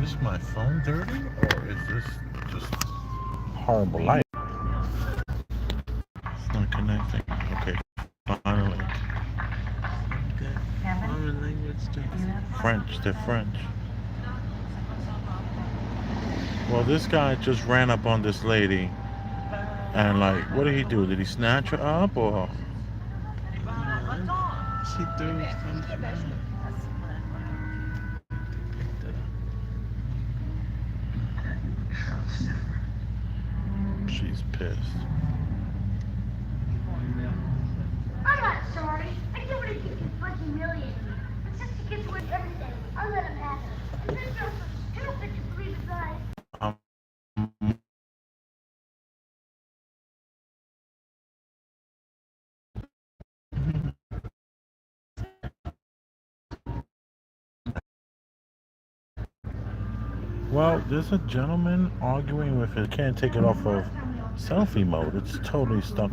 this my phone dirty, or is this just horrible light? It's not connecting. Okay, finally. Okay. Foreign language French, they're French. Well, this guy just ran up on this lady, and like, what did he do? Did he snatch her up, or She threw something. she's pissed? I'm not sorry. I get what he gets fucking humiliated. But since he gets away with everything, I'll let him have it. And this girl's so stupid to believe his lies. Um, well, there's a gentleman arguing with it. Can't take it off of selfie mode. It's totally stuck.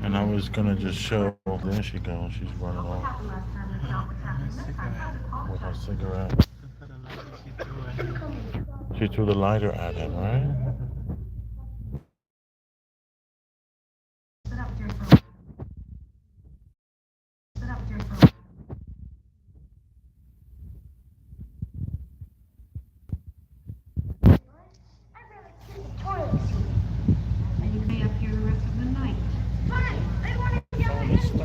And I was gonna just show. There she goes. She's running off with her cigarette. She threw the lighter at him, right? I'd rather sit in the toilet seat. And you can stay up here the rest of the night. Fine. I want to be able to anything.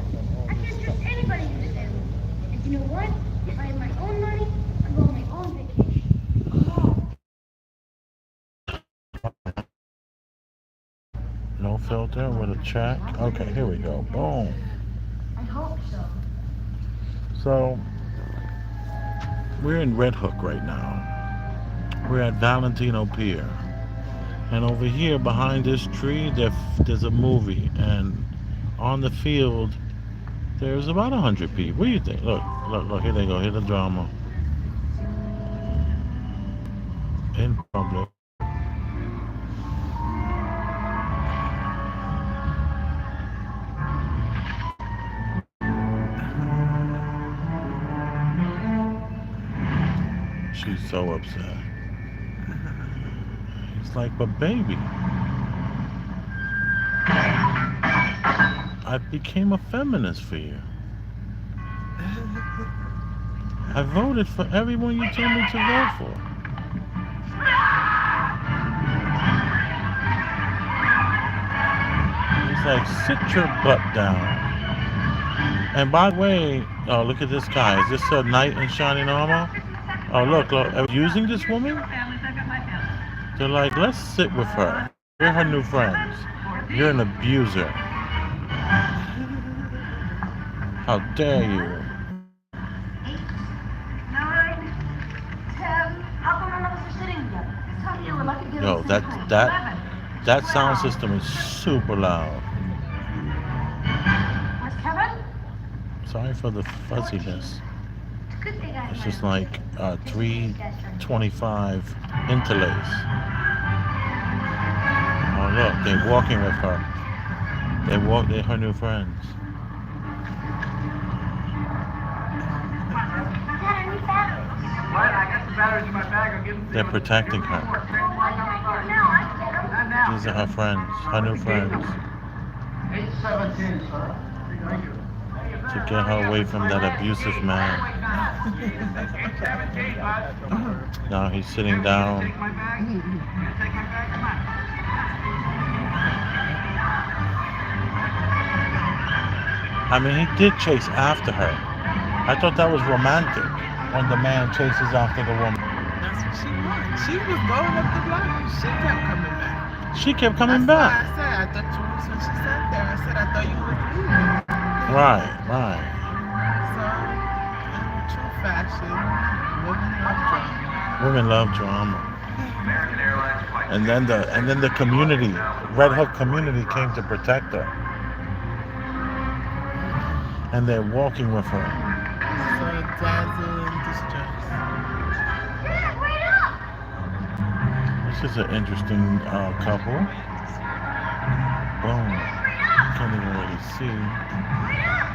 I can't trust anybody in this area. And you know what? If I had my own money, I'd go on my own vacation. No filter with a check. Okay, here we go. Boom. I hope so. So we're in Red Hook right now. We're at Valentino Pier. And over here behind this tree there's a movie, and on the field there's about 100 people. What do you think? Look, here they go, here the drama. In public. She's so upset. It's like, but baby, I became a feminist for you. I voted for everyone you told me to vote for. It's like, sit your butt down. And by the way, oh, look at this guy. Is this a knight in shining armor? Oh, look, using this woman? They're like, let's sit with her. We're her new friends. You're an abuser. How dare you? 9, 10. How come none of us are sitting together? It's not you. We're lucky to get Yo, at the same time. that sound system is super loud. Where's Kevin? Sorry for the fuzziness. It's a good thing I It's had just a- like 325 interlace. Oh look, they're walking with her. They're her new friends. Dad, I need batteries. What? I got the batteries in my bag. I'll give them to you. They're protecting her. Well, why can't I get them now? I can get them. Not now. These are her friends, her new friends. 817, sir. Thank you. To get her away from that abusive man. 817, bud. Now he's sitting down. Take my bag. You gonna take my bag? Come on. I mean, he did chase after her. I thought that was romantic when the man chases after the woman. That's what she wanted. She was going up the block and she kept coming back. She kept coming That's back. why I said, I thought you was when she sat there. I said, I thought you were leaving. Right, right. So, in true fashion, women Women love love drama. drama. And then the community, Red Hook community, came to protect her. And they're walking with her. So dazzle and distress. Dad, wait up! This is an interesting couple. Boom. You can't even really see. Wait up!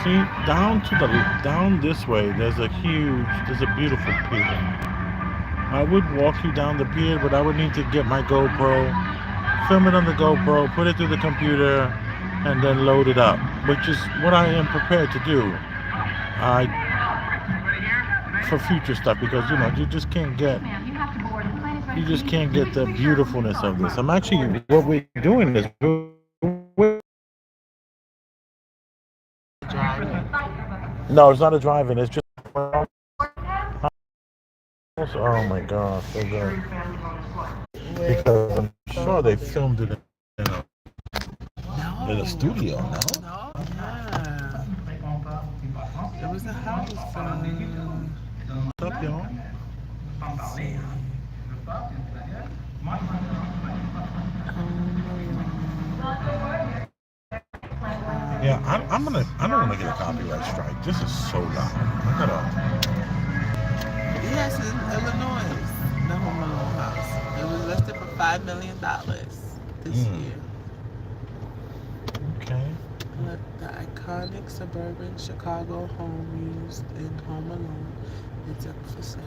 See, down this way, there's a beautiful pier. I would walk you down the pier, but I would need to get my GoPro, film it on the GoPro, put it through the computer, and then load it up, which is what I am prepared to do. For future stuff, because you just can't get Ma'am, you have to board. The plane is ready you for just you. can't get the Please make sure beautifulness everything's of this. on. I'm actually what we're doing is Driving. no, it's not a drive-in. It's just oh my gosh, so good. Because I'm sure they filmed it in a studio. No, No. Yeah. It was a house. what's up, y'all? Yeah, I don't want to get a copyright strike. This is so loud. I gotta. Yes, in Illinois, the Home Alone house. It was listed for $5 million this year. Okay. Look, the iconic suburban Chicago home used in Home Alone. It's up for sale.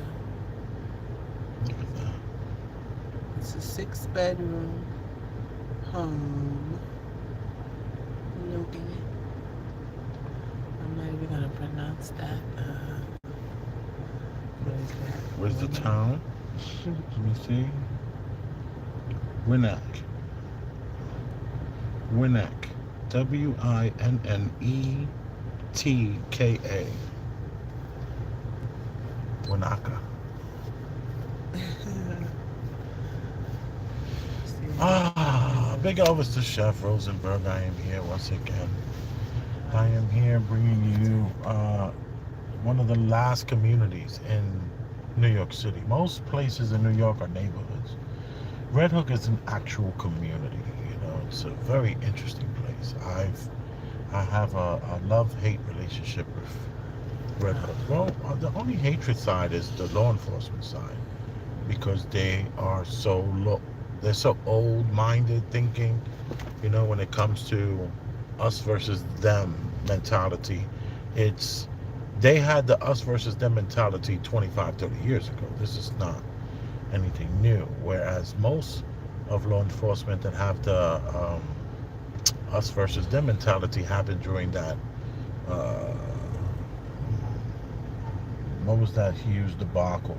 Look at that. It's a 6-bedroom home. Look at it. I'm not even gonna pronounce that. What is that? Where's the town? Let me see. Winnetka. Winnetka. Winnetka. Winnetka. Big Elvis to Chef Rosenberg. I am here once again. I am here bringing you one of the last communities in New York City. Most places in New York are neighborhoods. Red Hook is an actual community. It's a very interesting place. I have a love-hate relationship with Red Hook. Well, the only hatred side is the law enforcement side, because they are they're so old-minded thinking, when it comes to us versus them mentality. They had the us versus them mentality 25, 30 years ago. This is not anything new. Whereas most of law enforcement that have the us versus them mentality happened during that what was that huge debacle?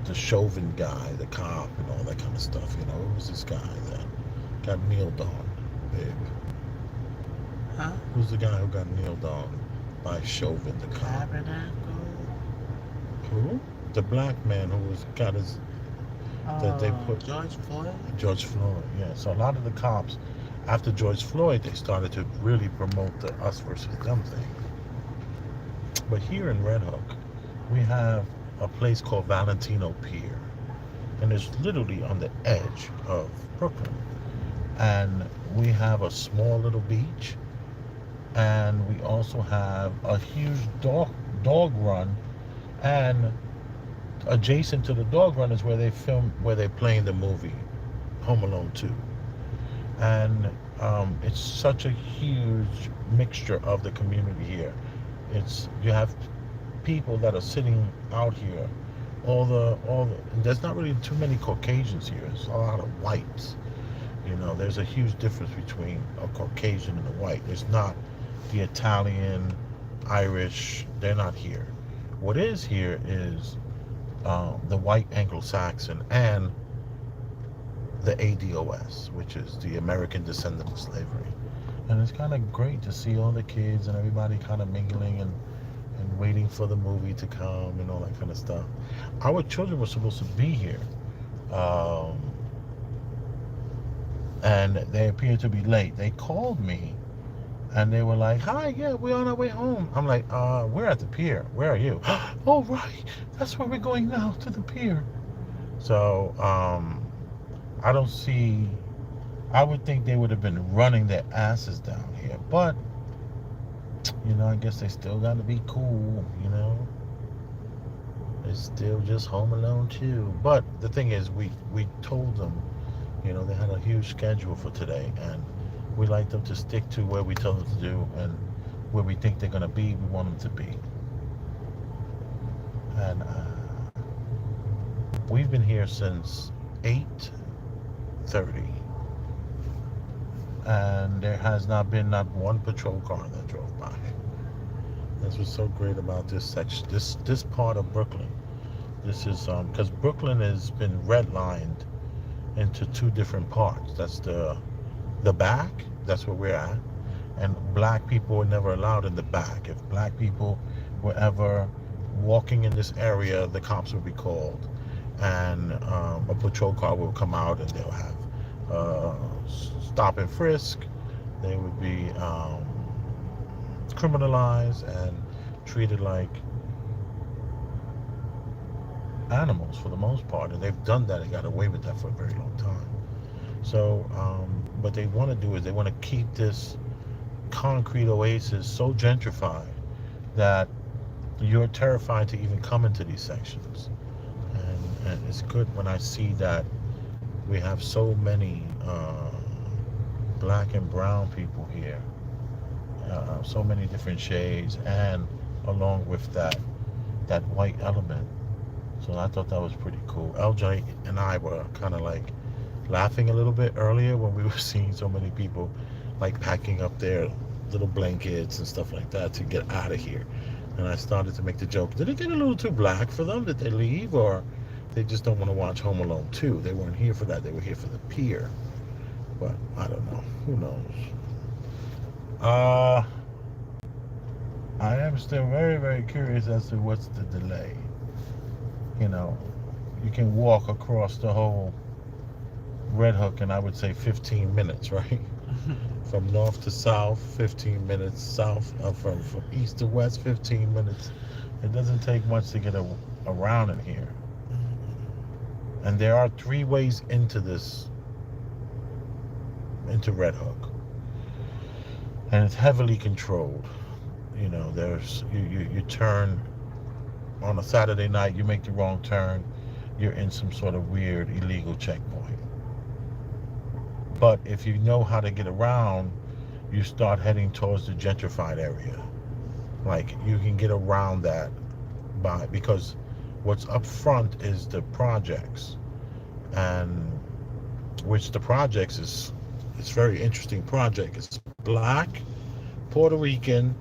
The Chauvin guy, the cop, and all that kind of stuff. It was this guy that got kneeled on, babe. Huh? Who's the guy who got kneeled on by Chauvin, the cop? Tabernacle. Who? The black man who got his that they put George Floyd. George Floyd. Yeah. So a lot of the cops, after George Floyd, they started to really promote the us versus them thing. But here in Red Hook, we have a place called Valentino Pier, and it's literally on the edge of Brooklyn. And we have a small little beach, and we also have a huge dog run, and adjacent to the dog run is where they're playing the movie Home Alone 2. And it's such a huge mixture of the community here. You have people that are sitting out here, there's not really too many Caucasians here. There's a lot of whites. There's a huge difference between a Caucasian and a white. There's not the Italian, Irish, they're not here. What is here is the white Anglo-Saxon and the ADOS, which is the American descendant of slavery. And it's kind of great to see all the kids and everybody kind of mingling and waiting for the movie to come and all that kind of stuff. Our children were supposed to be here, and they appeared to be late. They called me and they were like, "Hi, yeah, we're on our way home." I'm like, we're at the pier. Where are you?" "Oh, right, that's where we're going now, to the pier." So I would think they would have been running their asses down here, but I guess they still got to be cool. It's still just Home Alone 2. But the thing is, we told them, they had a huge schedule for today, and We like them to stick to where we tell them to do, and where we think they're going to be, we want them to be. And we've been here since 8:30, and there has not been not one patrol car that drove by. That's what's so great about this section, this part of Brooklyn. This is because Brooklyn has been redlined into two different parts. That's the back. That's where we're at. And black people were never allowed in the back. If black people were ever walking in this area, the cops would be called, and a patrol car will come out, and they'll have stop and frisk. They would be criminalized and treated like animals for the most part, and they've done that and got away with that for a very long time. So what they want to do is they want to keep this concrete oasis so gentrified that you're terrified to even come into these sections. And it's good when I see that we have so many black and brown people here, so many different shades, and along with that white element. So I thought that was pretty cool. LJ and I were kind of like laughing a little bit earlier when we were seeing so many people like packing up their little blankets and stuff like that to get out of here. And I started to make the joke, did it get a little too black for them? Did they leave? Or they just don't want to watch Home Alone 2? They weren't here for that. They were here for the pier. But I don't know. Who knows? I am still very, very curious as to what's the delay. You know, you can walk across the whole Red Hook in, I would say, 15 minutes, right? From north to south, 15 minutes. South, from east to west, 15 minutes. It doesn't take much to get around in here. And there are 3 ways into Red Hook. And it's heavily controlled. You know, there's you turn on a Saturday night, you make the wrong turn, you're in some sort of weird illegal checkpoint. But if you know how to get around, you start heading towards the gentrified area. Like, you can get around that because what's up front is the projects, and which the projects is, it's very interesting project. It's black, Puerto Rican,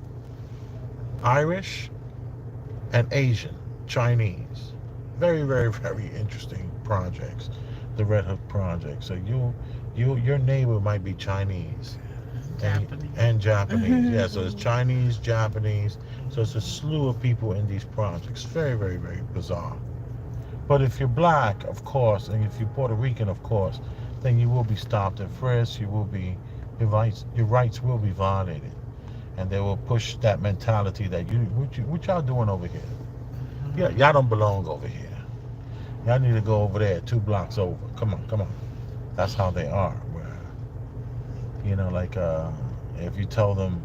Irish, and Asian, Chinese. Very, very, very interesting projects. The Red Hook project. So your neighbor might be Chinese. And Japanese. Yeah, so it's Chinese, Japanese. So it's a slew of people in these projects. Very, very, very bizarre. But if you're black, of course, and if you're Puerto Rican, of course, then you will be stopped and frisked. You will be, your rights will be violated. And they will push that mentality that what y'all doing over here? Yeah, y'all don't belong over here. Y'all need to go over there, 2 blocks over. Come on. That's how they are. Where, you know, like if you tell them,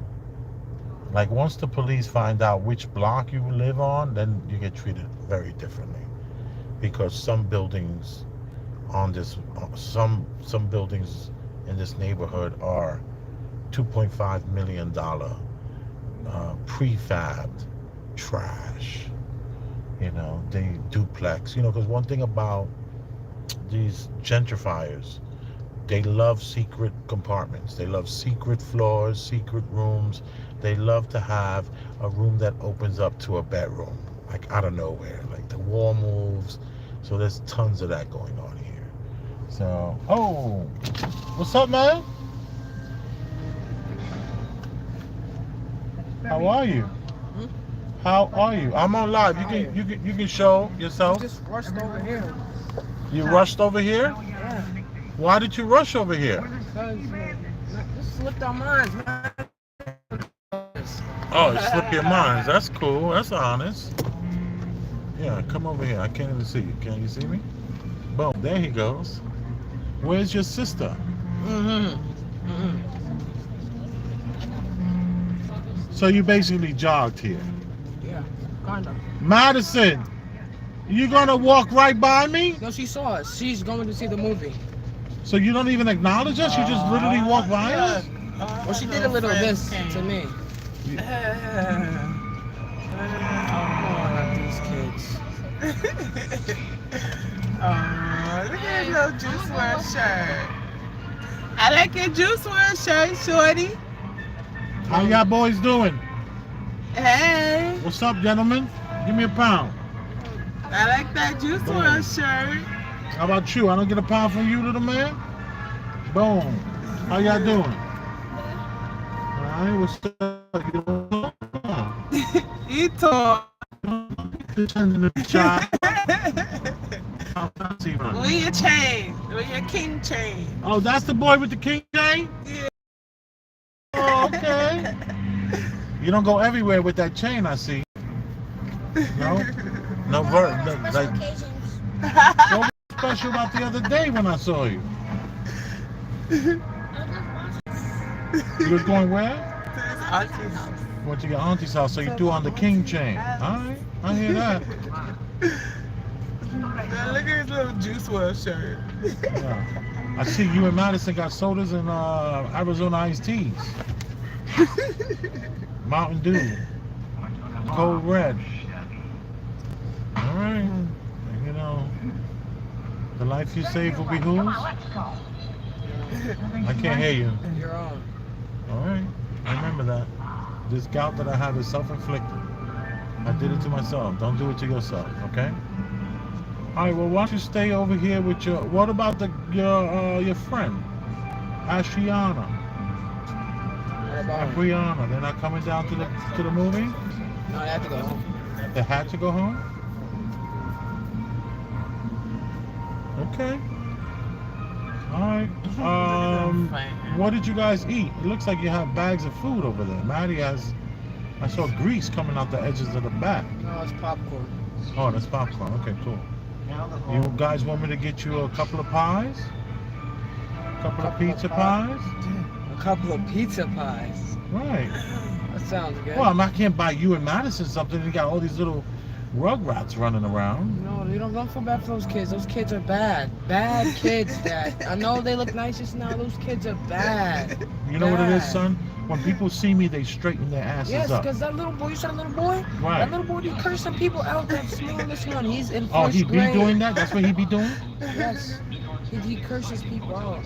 like, once the police find out which block you live on, then you get treated very differently. Because some buildings on this, some buildings in this neighborhood are $2.5 million prefabbed trash. You know, they duplex. You know, because one thing about these gentrifiers, they love secret compartments. They love secret floors, secret rooms. They love to have a room that opens up to a bedroom, like out of nowhere. Like the wall moves. So there's tons of that going on here. So, oh, what's up, man? How are you? How are you? I'm on live. You can show yourself. Just rushed over here. You rushed over here? Yeah. Why did you rush over here? Because this slipped our minds, man. Oh, it slipped your minds. That's cool. That's honest. Yeah, come over here. I can't even see you. Can you see me? Boom. There he goes. Where's your sister? So you basically jogged here. Yeah, kind of. Madison, you gonna walk right by me? No, she saw us. She's going to see the movie. So you don't even acknowledge us? You just literally walk by us? Well, she did a little of this to me. Oh, I love these kids. Oh, look at your little Juice WRLD shirt. I like your Juice WRLD shirt, shorty. How y'all boys doing? Hey, What's up, gentlemen? Give me a pound. I like that Juice WRLD shirt. How about you? I don't get a pound from you, little man? Boom. How y'all doing? Alright, what's up? You doing? You talk. Where your chain? Where your king chain? Oh, that's the boy with the king chain? Yeah. Oh, okay. You don't go everywhere with that chain, I see. No? No, like, what was special about the other day when I saw you? You was going where? Auntie's house. Went to your auntie's house, so you threw on the king chain. Alright, I hear that. Now look at his little Juice WRLD shirt. Yeah. I see you and Madison got sodas and Arizona iced teas. Mountain Dew. Cold Red. Alright. You know, the life you save will be whose? I can't hear you. You're on. Alright. I remember that. This gout that I have is self-inflicted. I did it to myself. Don't do it to yourself, okay? Alright, well, why don't you stay over here with your... What about your friend? Ashiana. What about him? Brianna. They're not coming down to the movie? No, I have to go home. They had to go home? Okay. Alright. What did you guys eat? It looks like you have bags of food over there. Maddie has... I saw grease coming out the edges of the back. No, it's popcorn. Oh, that's popcorn. Okay, cool. You guys want me to get you a couple of pies? A couple of pizza pies? A couple of pizza pies. Right. That sounds good. Well, I can't buy you and Madison something. You got all these little rugrats running around. No, you don't feel bad for those kids. Those kids are bad. Bad kids, Dad. I know they look nice just now. Those kids are bad. You know what it is, Bad. son? When people see me, they straighten their asses Yes, up. because that little boy, you said a little boy? Right. That little boy be cursing people out. That smallest one, he's in first Oh, he be grade. doing that? That's what he be doing? Yes. He curses people out.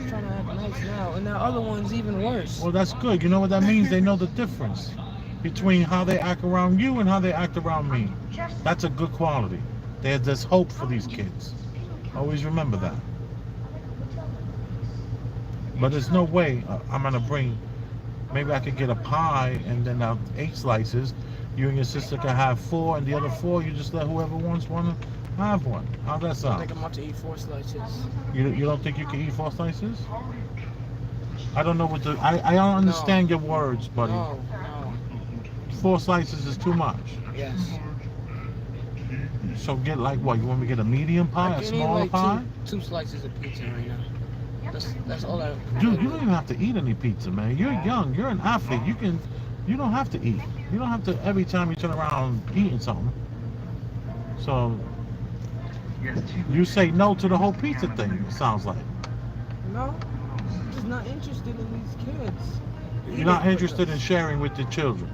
Trying to act nice now. And that other one's even worse. Well, that's good. You know what that means? They know the difference between how they act around you and how they act around me. That's a good quality. There's hope for these kids. Always remember that. But there's no way I'm going to bring... Maybe I could get a pie and then 8 slices. You and your sister can have 4, and the other 4 you just let whoever wants one have one. How's that I sound? think I'm about to eat 4 slices. You don't think you can eat 4 slices? I don't know what the... I don't understand your words, buddy. No. 4 slices is too much. Yes. So get like what? You want me to get a medium pie, I a can smaller eat pie? like 2 slices of pizza right now. That's all I... Dude, you don't even have to eat any pizza, man. You're young. You're an athlete. You don't have to eat. You don't have to every time you turn around eating something. So you say no to the whole pizza thing, it sounds like. No. I'm just not interested in these kids. You're not interested in sharing with the children.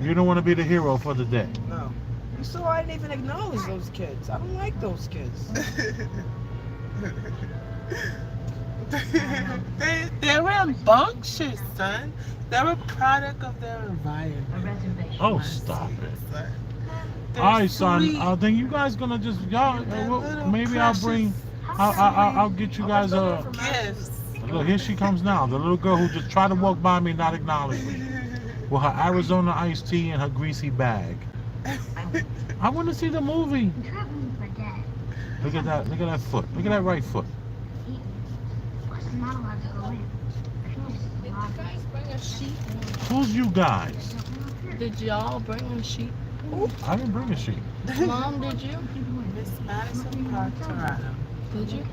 You don't want to be the hero for the day. No. So I didn't even acknowledge those kids. I don't like those kids. They're rambunctious, son. They're a product of their environment. Oh, stop it. Son. All right, son. Then you guys gonna just maybe I'll bring. I'll get you guys a. Gifts. Look, here she comes now. The little girl who just tried to walk by me and not acknowledge me. With her Arizona iced tea and her greasy bag. I want to see the movie. Look at that. Look at that foot. Look at that right foot. I'm not allowed to go in. Did you guys bring a sheet? Who's you guys? Did y'all bring a sheet? I didn't bring a sheet. Mom, did you? Miss Madison Park, Toronto. Did you?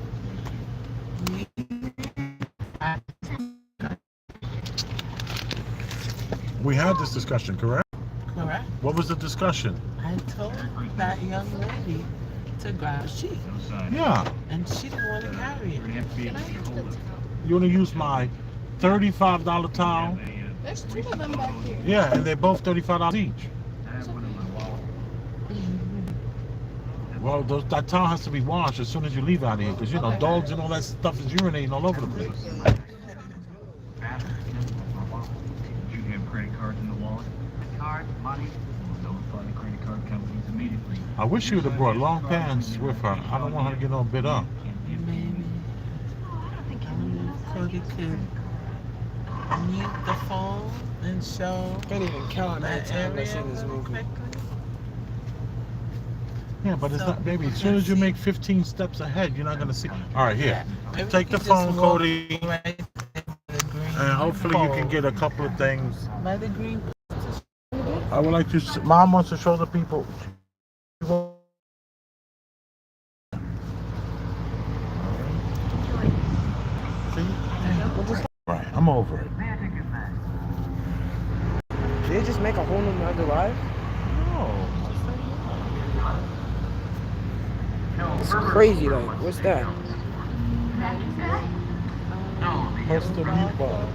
We had this discussion, correct? Correct. What was the discussion? I told that young lady to grab a sheet, Yeah. and she didn't want to carry it. Can I use the towel? You want to use my $35 towel. There's two of them back here. Yeah, and they're both $35 each. Well, that towel has to be washed as soon as you leave out of here, because you know dogs and all that stuff is urinating all over the place. Do you have credit cards in the wallet? Card, money. Notify the credit card companies immediately. I wish she would have brought long pants with her. I don't want her to get all bit up. Maybe Cody could mute the phone and show Can't even count how many that times I've area seen this real movie. quickly. Yeah, but it's So, not, baby. As we soon can as you see. make 15 steps ahead, you're not gonna see. All right, here. Maybe Take we the could phone, just walk Cody, right there to the green and hopefully you can pole. get a couple of things. By the green I would like to. Mom wants to show the people. See? Right, I'm over it. May I take your bag? Did they just make a whole nother life? No. It's crazy, like, what's that? What's the meatball?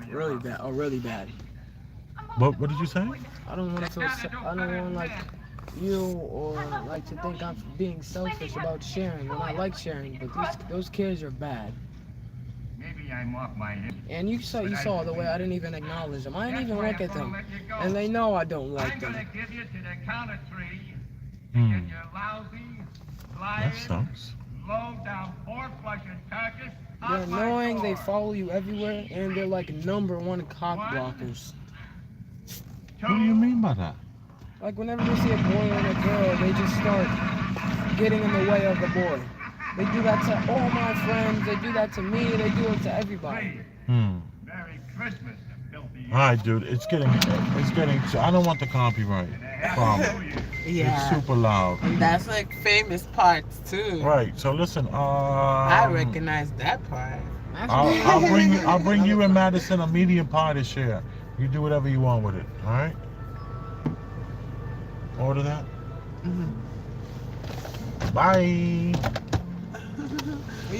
Really bad. Oh, really bad. What did you say? I don't want to feel. I don't want like you or like to think I'm being selfish about sharing when I like sharing, but those kids are bad. Maybe I'm off my head. And you saw the way I didn't even acknowledge them. I didn't even look at them, and they know I don't like I'm them. gonna give you to the count of 3 to Hmm. get your lousy, That lying, sucks. low down pork-flushing carcass They're out my annoying. They door. follow you everywhere, and they're like #1 cock blockers. What do you mean by that? Like whenever they see a boy and a girl, they just start getting in the way of the boy. They do that to all my friends. They do that to me. They do it to everybody. Hmm. Merry Christmas, filthy. All right, dude. It's getting. I don't want the copyright problem. Yeah. It's super loud. And that's like famous parts too. Right. So listen. I recognize that part. I'll bring you and Madison a medium pie to share. You do whatever you want with it. All right. Order that. Bye.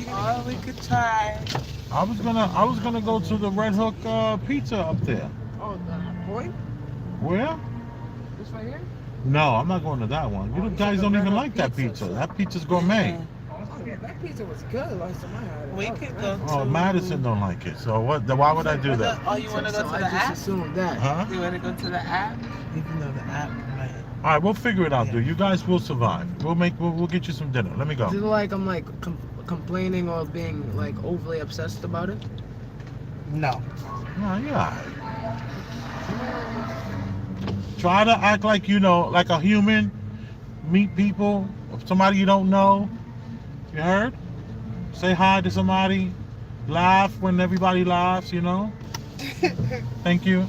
Oh, we could try. I was gonna go to the Red Hook pizza up there. Oh, the boy? Where? This right here? No, I'm not going to that one. You you guys said don't the even Red like Hook that pizza. pizza. That pizza's gourmet. Oh, yeah, that pizza was good last time I had it. We That was could nice. go Oh, Madison don't like it. So what? Why would I do that? Oh, you want to go So to I the just app? assumed that. Huh? You want to go to the app? Even though the app might. All right, we'll figure it out, dude. You guys will survive. We'll get you some dinner. Let me go. Is it like I'm like complaining or being like overly obsessed about it? No. Oh, yeah. Try to act like you know, like a human. Meet people, somebody you don't know. You heard? Say hi to somebody. Laugh when everybody laughs. You know. Thank you.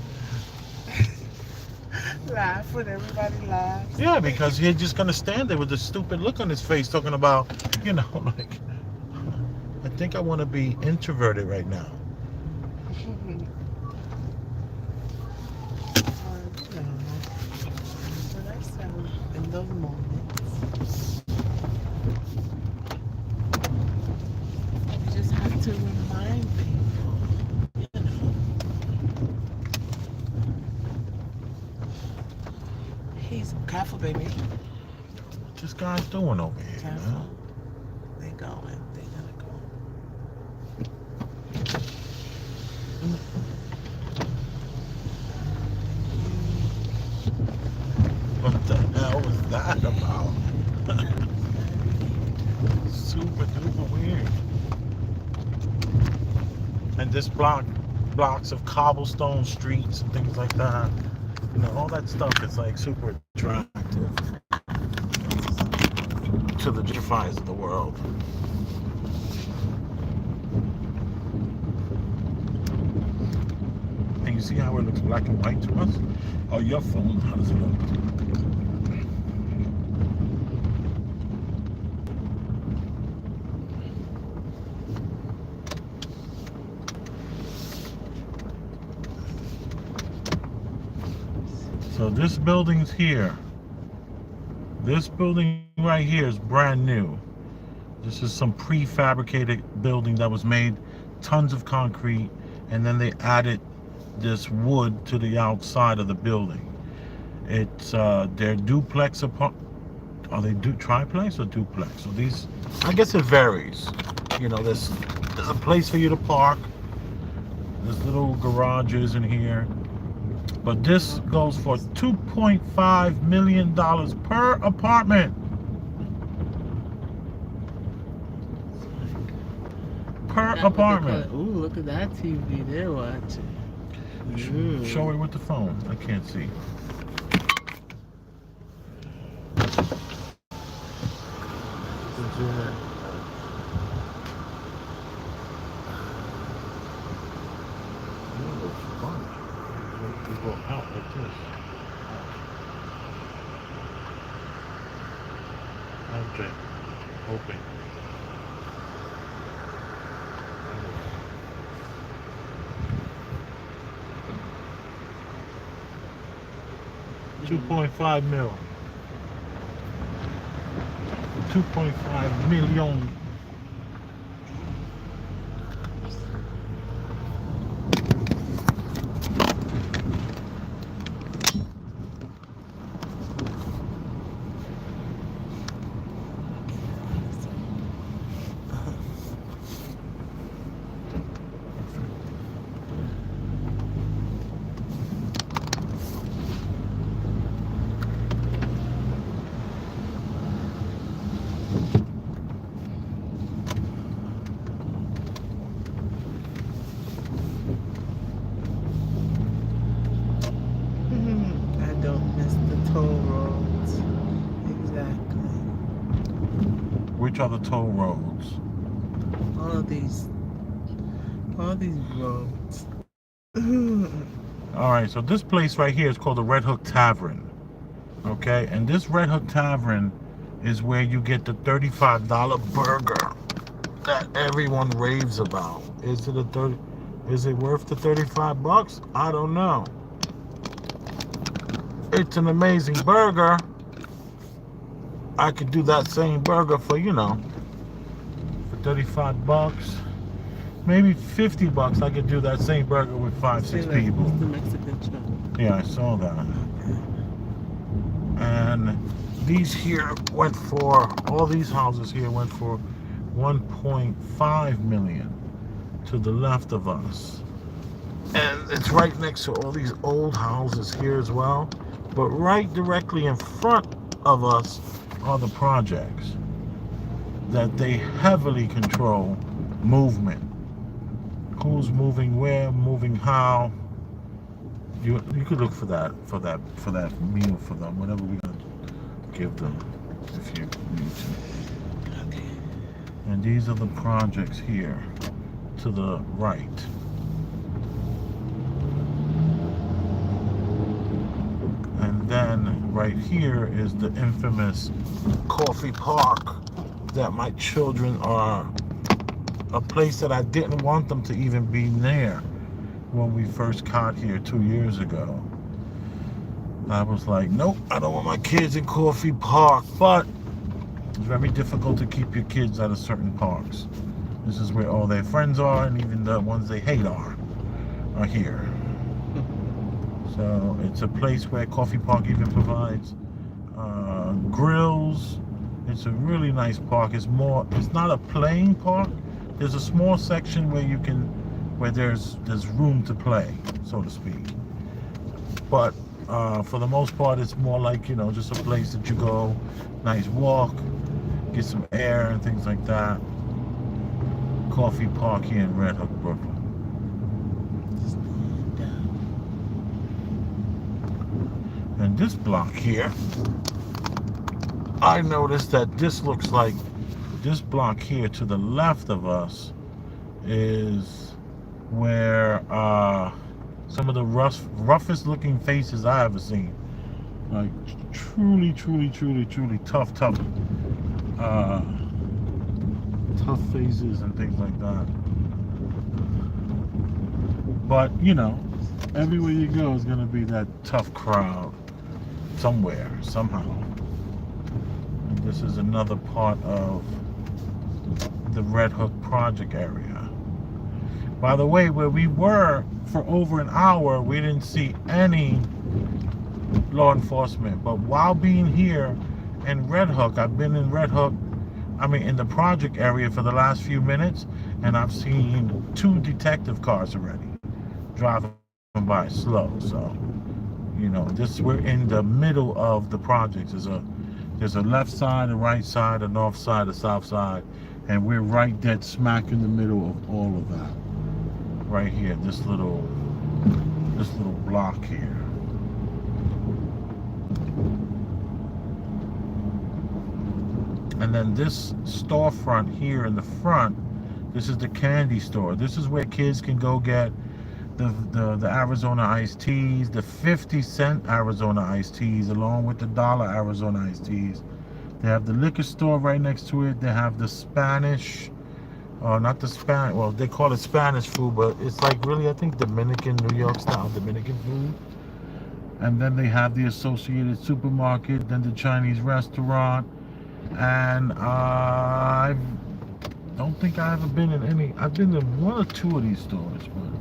Laugh when everybody laughs. Yeah, because he's just gonna stand there with this stupid look on his face, talking about, you know, like. I think I want to be introverted right now. In those moments, you just have to remind people, you know. He's careful, baby. What this guy's doing over here, Careful. man? They going. They gotta go. What the hell was that about? Super duper weird. And this blocks of cobblestone streets and things like that. You know, all that stuff is like super attractive to the gentrifiers of the world. And you see how it looks black and white to us? Oh, your phone, how does it look? So this building's here. This building right here is brand new. This is some prefabricated building that was made, tons of concrete, and then they added this wood to the outside of the building. It's they're duplex are they triplex or duplex? So these, I guess it varies. You know, there's a place for you to park. There's little garages in here. But this goes for $2.5 million per apartment. Per apartment. Ooh, look at that TV they're watching. Show it with the phone. I can't see. Zoom in. You go out like this. Okay. Open. $2.5 mil. 2.5 million. which are the toll roads. All these roads. All right, so this place right here is called the Red Hook Tavern. Okay, and this Red Hook Tavern is where you get the $35 burger that everyone raves about. Is it worth the 35 bucks? I don't know. It's an amazing burger. I could do that same burger for, for 35 bucks. Maybe 50 bucks. I could do that same burger with 5-6 people. The Mexican truck. Yeah, I saw that. And these here went for, all these houses here went for 1.5 million to the left of us. And it's right next to all these old houses here as well. But right directly in front of us are the projects that they heavily control movement. Who's moving where, moving how. You could look for that meal for them, whatever we're gonna give them if you need to. Okay. And these are the projects here to the right. And then right here is the infamous Coffee Park that my children are, a place that I didn't want them to even be near when we first got here 2 years ago. I was like, nope, I don't want my kids in Coffee Park, but it's very difficult to keep your kids out of certain parks. This is where all their friends are, and even the ones they hate are here. So it's a place where Coffee Park even provides grills. It's a really nice park. It's not a playing park. There's a small section where there's room to play, so to speak. But for the most part, it's more like, just a place that you go, nice walk, get some air and things like that. Coffee Park here in Red Hook, Brooklyn. And this block here, I noticed that this looks like this block here to the left of us is where some of the roughest looking faces I ever seen. Like truly tough faces and things like that. But everywhere you go is gonna be that tough crowd somewhere, somehow. And this is another part of the Red Hook project area. By the way, where we were for over an hour, we didn't see any law enforcement. But while being here in Red Hook, I've been in Red Hook, in the project area for the last few minutes, and I've seen 2 detective cars already driving by slow. So, we're in the middle of the projects. There's a left side, a right side, a north side, a south side, and we're right dead smack in the middle of all of that. Right here, this little block here. And then this storefront here in the front, this is the candy store. This is where kids can go get the Arizona iced teas, the 50-cent Arizona iced teas, along with the $1 Arizona iced teas. They have the liquor store right next to it. They have the Spanish, not the Spanish, well, they call it Spanish food, but it's like really, I think, Dominican, New York style Dominican food. And then they have the Associated Supermarket, then the Chinese restaurant. And I don't think I ever been in any. I've been in 1 or 2 of these stores, but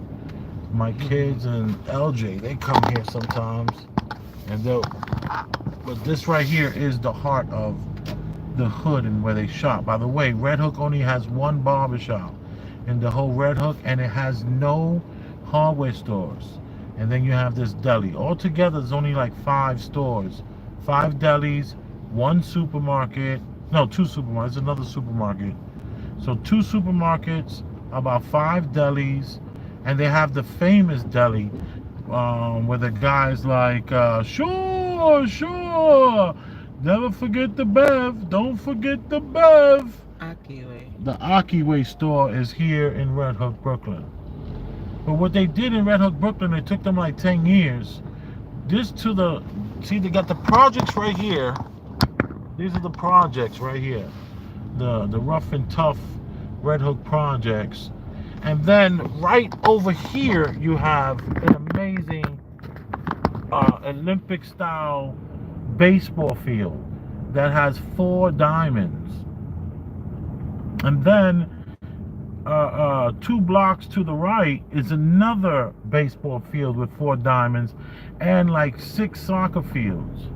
my kids and LJ, they come here sometimes, and but this right here is the heart of the hood and where they shop. By the way, Red Hook only has 1 barbershop in the whole Red Hook, and it has no hardware stores. And then you have this deli. Altogether, there's only like 5 stores, 5 delis, 1 supermarket. No, 2 supermarkets. Another supermarket. So 2 supermarkets, about 5 delis. And they have the famous deli where the guys like, sure, Never forget the Bev. Don't forget the Bev. Akiway. The Akiway store is here in Red Hook, Brooklyn. But what they did in Red Hook, Brooklyn, it took them like 10 years. This to the, see, they got the projects right here. These are the projects right here. The rough and tough Red Hook projects. And then right over here, you have an amazing Olympic style baseball field that has 4 diamonds. And then 2 blocks to the right is another baseball field with 4 diamonds and like 6 soccer fields.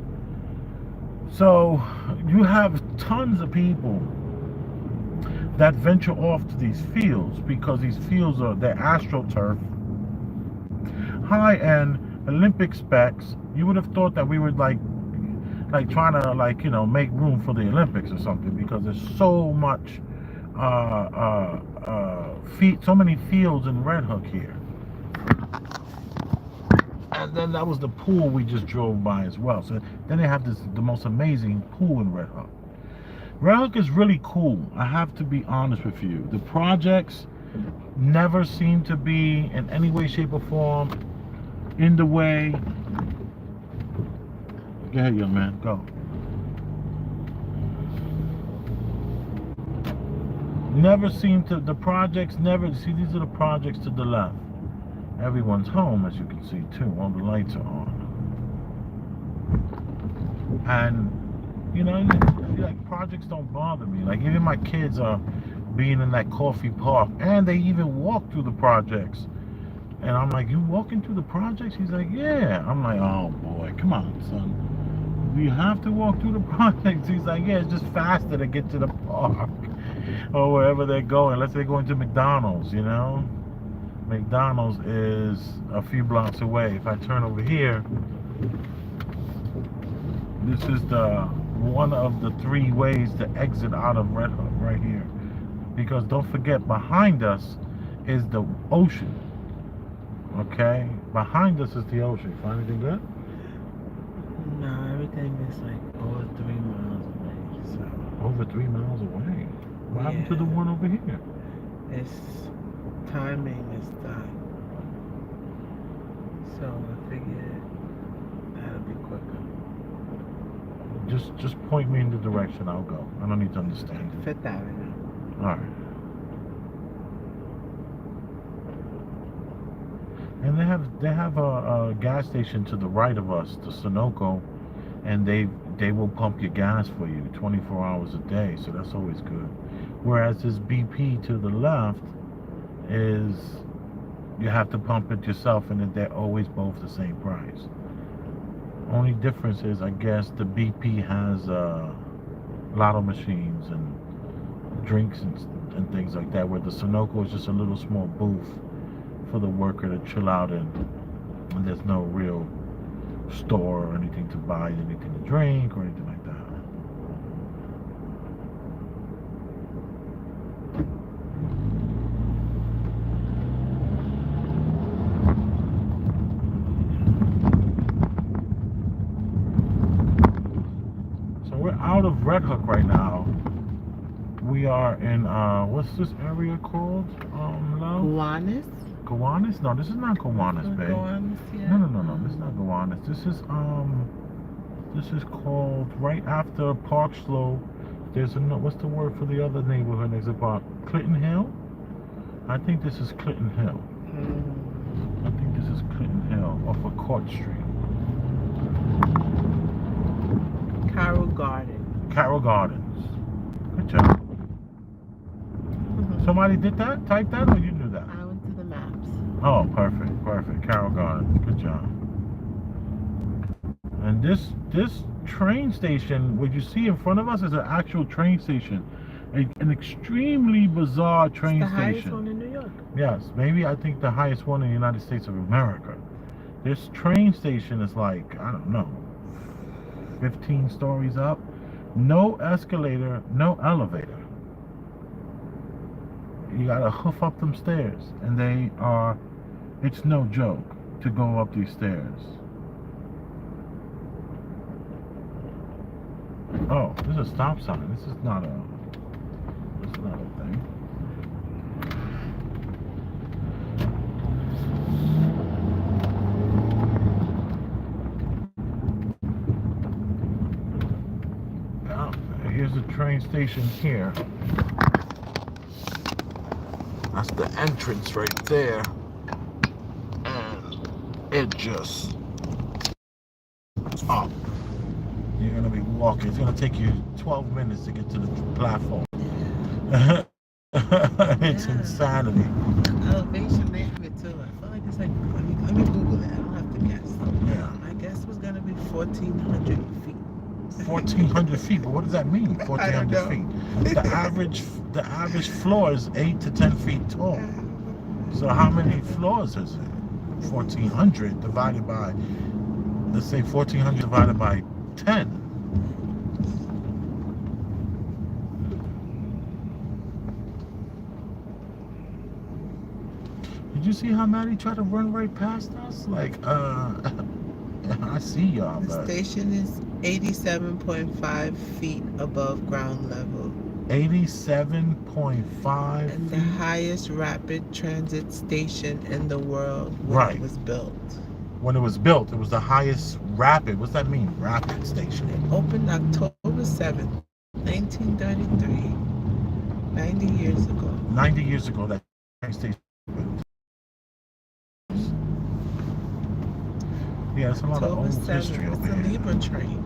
So you have tons of people that venture off to these fields because these fields are, they're AstroTurf, high-end Olympic specs. You would have thought that we would like trying to make room for the Olympics or something, because there's so much so many fields in Red Hook here. And then that was the pool we just drove by as well. So then they have the most amazing pool in Red Hook. Red Hook is really cool. I have to be honest with you. The projects never seem to be in any way, shape, or form in the way. Go ahead, young man. Go. Never seem to, the projects never, see, these are the projects to the left. Everyone's home, as you can see, too. All the lights are on. And, like, projects don't bother me. Like, even my kids are being in that coffee park, and they even walk through the projects. And I'm like, you walking through the projects? He's like, yeah. I'm like, oh, boy, come on, son. We have to walk through the projects. He's like, yeah, it's just faster to get to the park or wherever they're going. Unless they're going to McDonald's, McDonald's is a few blocks away. If I turn over here, this is one of the 3 ways to exit out of Red Hook right here. Because don't forget, behind us is the ocean. Okay? Behind us is the ocean. Find anything good? No, everything is like over 3 miles away. So Over 3 miles away. What happened to the one over here? it's timing is done. So I figured that'll be quicker. Just point me in the direction. I'll go. I don't need to understand it. Fifth Avenue. All right. And they have a gas station to the right of us, the Sunoco, and they will pump your gas for you 24 hours a day. So that's always good. Whereas this BP to the left is you have to pump it yourself, and they're always both the same price. Only difference is, I guess, the BP has lotto machines and drinks and things like that, where the Sunoco is just a little small booth for the worker to chill out in, and there's no real store or anything to buy, anything to drink or anything like that. Out of Red Hook right now. We are in what's this area called? Love? Gowanus? Gowanus? No, this is not Gowanus, babe. Gowanus, yeah. No. This is not Gowanus. This is called right after Park Slope. There's a what's the word for the other neighborhood next to Park? Clinton Hill? I think this is Clinton Hill. I think this is Clinton Hill off of Court Street. Carroll Garden. Carroll Gardens. Good job. Somebody did that? Typed that, or you knew that? I went to the maps. Oh, perfect. Carroll Gardens. Good job. And this train station, what you see in front of us, is an actual train station. An extremely bizarre train It's the station. highest one in New York. Yes, maybe I think the highest one in the United States of America. This train station is like, I don't know, 15 stories up. No escalator, no elevator. You gotta hoof up them stairs, and it's no joke to go up these stairs. Oh, this is a stop sign. This is not a thing. Oh, here's the train station here. That's the entrance right there. And it just up. You're gonna be walking. It's gonna take you 12 minutes to get to the platform. It's Yeah. insanity. Elevation, they have it too. I feel like it's like, let me Google it. I don't have to guess. Yeah. My guess was gonna be 1,400 feet. 1,400 feet, but what does that mean? 1,400 know. feet. The average floor is 8 to 10 feet tall. So how many floors is it? 1,400 divided by, let's say 1,400 divided by 10. Did you see how Maddie tried to run right past us? Like, I see y'all, The but station is 87.5 feet above ground level. 87.5 And the feet. highest rapid transit station in the world when Right. it was built. When it was built, it was the highest rapid. What's that mean? Rapid station. It opened October 7th, 1933. 90 years ago. 90 years ago, that train station. Yeah, it's a lot of October old 7th. history over It's a here. Libra train.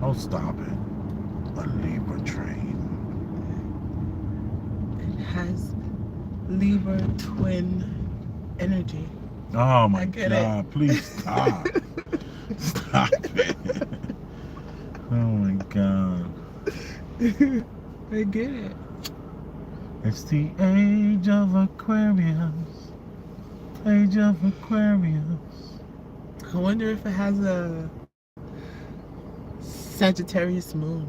Oh, stop it. A Libra train. It has Libra twin energy. Oh my I get God, please stop. Stop it. Oh my God. I get it. It's the age of Aquarius. Age of Aquarius. I wonder if it has a Sagittarius moon.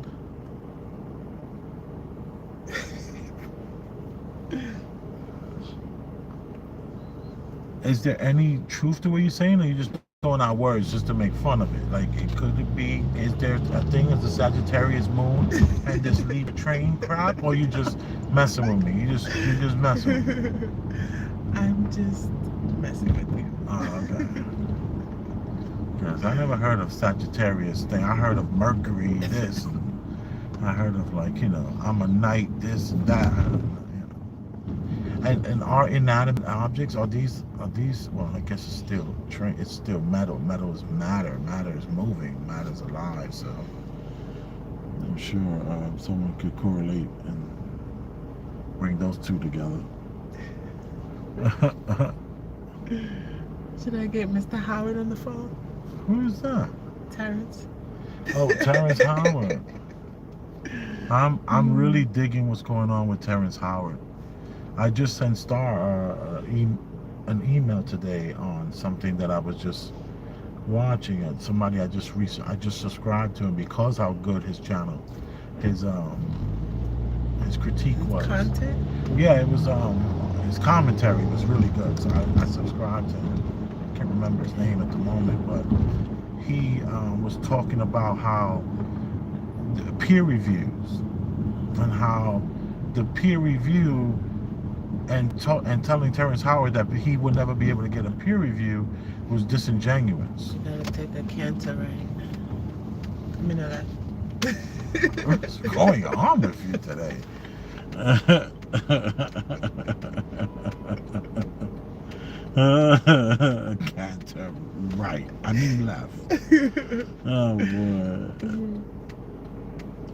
Is there any truth to what you're saying, or you just throwing out words just to make fun of it? Like, could it be? Is there a thing as a Sagittarius moon and this Libra train crap, or you just messing with me? You're just messing with me. I'm just messing with you. Oh, okay. Because I never heard of Sagittarius thing. I heard of Mercury this, and I heard of, like, I'm a knight this and that. And are inanimate objects, are these well, I guess it's still metal. Metal is matter. Matter is moving. Matter is alive. So I'm sure someone could correlate and bring those two together. Should I get Mr. Howard on the phone? Who is that? Terrence? Oh, Terrence Howard. I'm really digging what's going on with Terrence Howard. I just sent Star an email today on something that I was just watching. Somebody I just subscribed to him because how good his channel, his critique was. Content? Yeah, it was his commentary was really good. So I subscribed to him. I can't remember his name at the moment, but he was talking about how the peer reviews and how the peer review and telling Terrence Howard that he would never be able to get a peer review was disingenuous. You gotta take a cancer right. I mean, What's going on with you today? Cancer right. I mean left. Oh boy.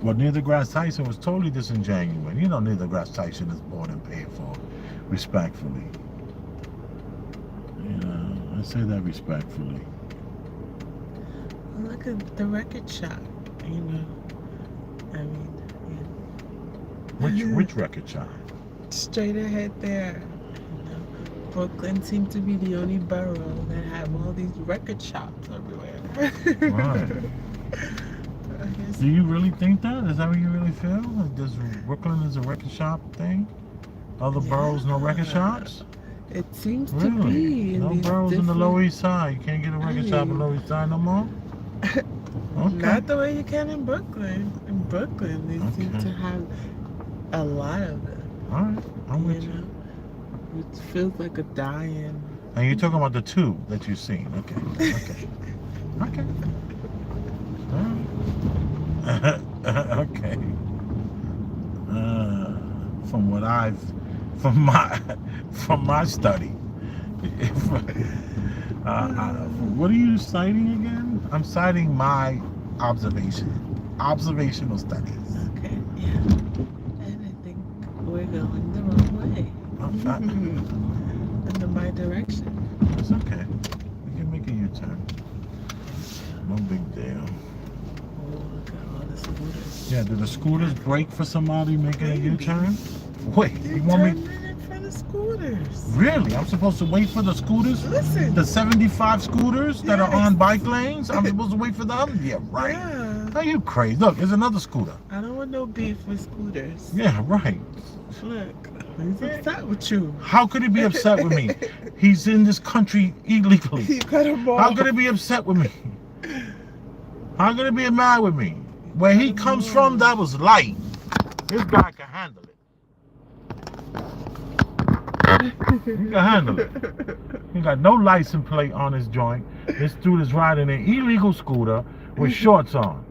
Well, Neil deGrasse Tyson was totally disingenuous. Neil deGrasse Tyson is bought and paid for, respectfully. I say that respectfully. Look at the record shop, I mean, Which record shop? straight ahead there. Brooklyn seemed to be the only borough that have all these record shops everywhere. Right. I guess- Do you really think that? Is that what you really feel? Like Brooklyn is a record shop thing? Other boroughs, no record shops? It seems to Really? be in No these boroughs in the different- Lower East Side. You can't get a record shop in the Lower East Side no more? Okay. Not the way you can in Brooklyn. In Brooklyn, they seem Okay. to have a lot of it. All right. I'm with You you. know, it feels like a dying. And you're talking about the two that you've seen. Okay. Okay. Okay. All right. Okay. From my study. What are you citing again? I'm citing my observational studies. Okay, yeah. And I think we're going the wrong way. In my direction. It's okay. We can make a U-turn. No big deal. Oh, look at all the scooters. Yeah, do the scooters brake for somebody making a Maybe. U-turn? Wait, They you want me? turned in front of scooters. Really? I'm supposed to wait for the scooters? Listen. The 75 scooters that are on Yes. bike lanes? I'm supposed to wait for them? Yeah, right. Yeah. Are you crazy? Look, there's another scooter. I don't want no beef with scooters. Yeah, right. Look, he's upset with you. How could he be upset with me? He's in this country illegally. You cut him off. How could he be upset with me? How could he be mad with me? Where he comes from, that was light. This guy can handle it. He can handle it. He got no license plate on his joint. This dude is riding an illegal scooter with shorts on,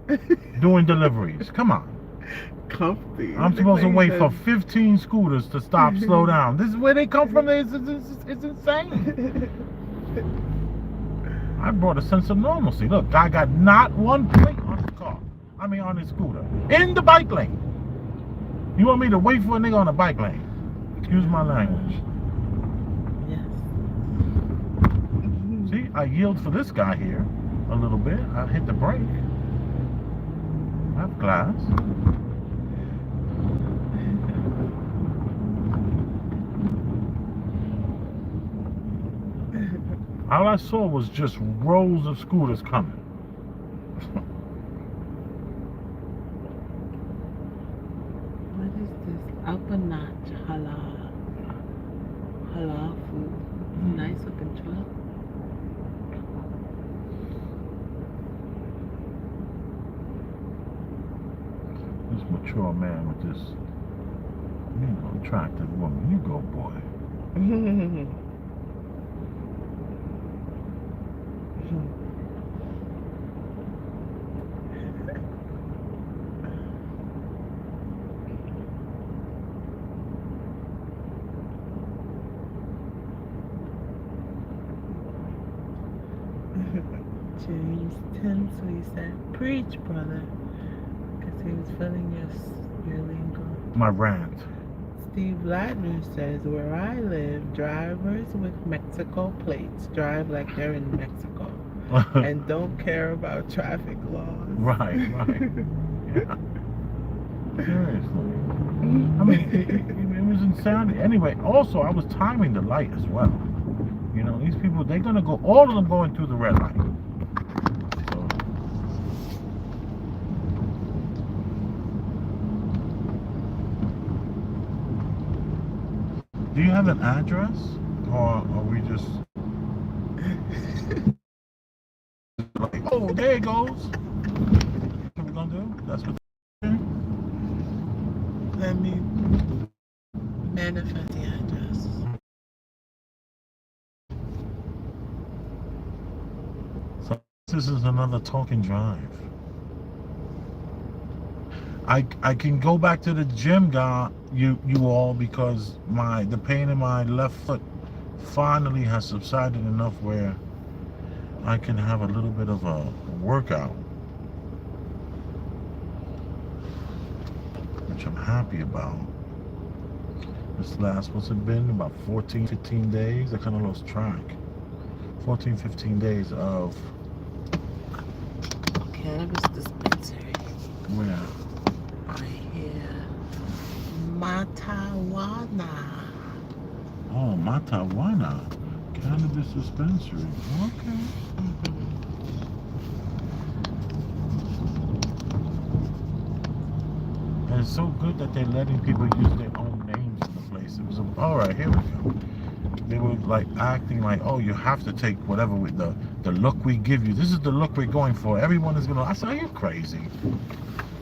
doing deliveries. Come on. Comfy. I'm supposed to wait for 15 scooters to stop, slow down. This is where they come from. It's insane. I brought a sense of normalcy. Look, guy got not one plate on his car. I mean, on his scooter. In the bike lane. You want me to wait for a nigga on a bike lane? Excuse my language. Yes. See, I yield for this guy here a little bit. I hit the brake. I have glass. All I saw was just rows of scooters coming. What is this? Upper Notch Halal. Halal food. Nice looking truck. This mature man with this, attractive woman. You go, boy. James Tinsley said, "Preach, brother," because he was feeling your lingo. My rant. Steve Ladner says, "Where I live, drivers with Mexico plates drive like they're in Mexico and don't care about traffic laws." Right. Yeah. Seriously. I mean, it was insanity. Anyway, also, I was timing the light as well. You know, these people, they're going to go, all of them going through the red light. So, do you have an address? Or are we just... like, oh, there it goes. What we going to do? That's what... Let me manifest the address. So this is another talking drive. I can go back to the gym, guy, you all, because the pain in my left foot finally has subsided enough where I can have a little bit of a workout, which I'm happy about. This last, what's it been, about 14, 15 days? I kind of lost track. 14, 15 days of... Cannabis dispensary. Where? Right here. Matawana. Oh, Matawana. Cannabis dispensary. Okay. And it's so good that they're letting people use their own names in the place. All right, here we go. They were like acting like, oh, you have to take whatever with the look we give you. This is the look we're going for. Everyone is gonna. I said, are you crazy?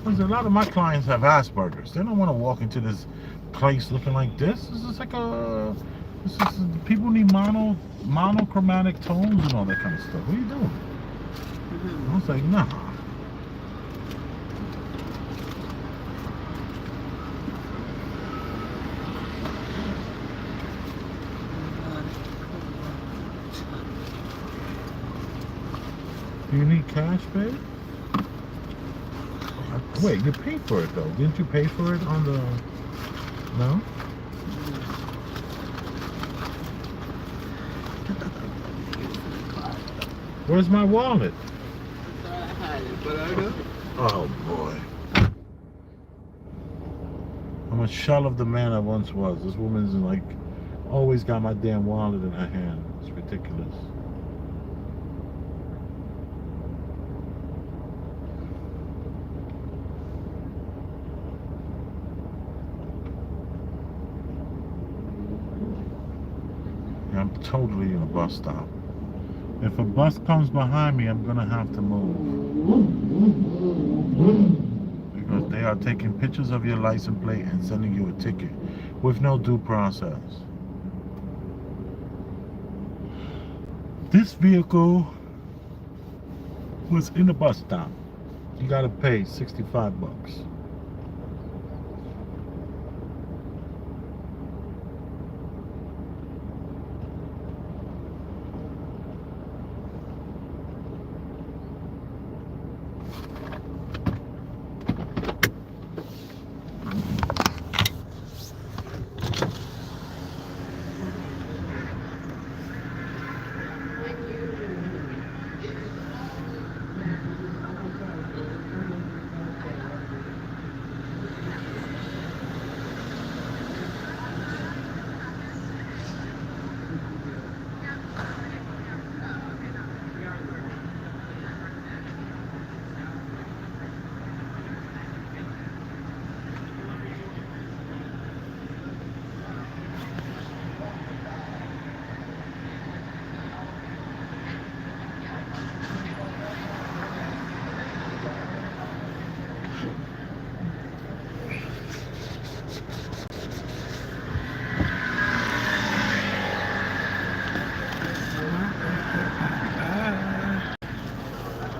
Because a lot of my clients have Asperger's. They don't want to walk into this place looking like this. This is like a. People need monochromatic tones and all that kind of stuff. What are you doing? I was like, nah. Do you need cash, babe? Wait, you paid for it though. Didn't you pay for it on the... No? Where's my wallet? Oh boy. I'm a shell of the man I once was. This woman's like always got my damn wallet in her hand. It's ridiculous. I'm totally in a bus stop. If a bus comes behind me, I'm gonna have to move. Because they are taking pictures of your license plate and sending you a ticket with no due process. This vehicle was in a bus stop. You gotta pay 65 bucks.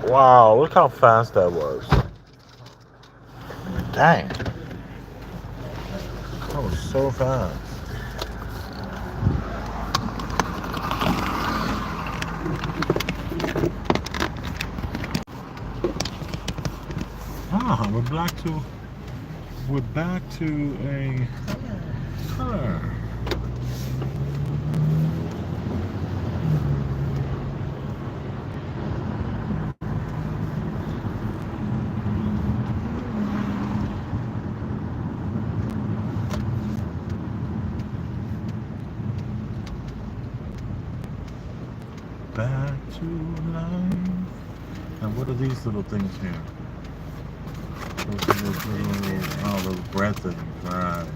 Wow, look how fast that was. Dang. That was so fast. Ah, we're back to a color. Back to life. And what are these little things here? Those bread things. Right.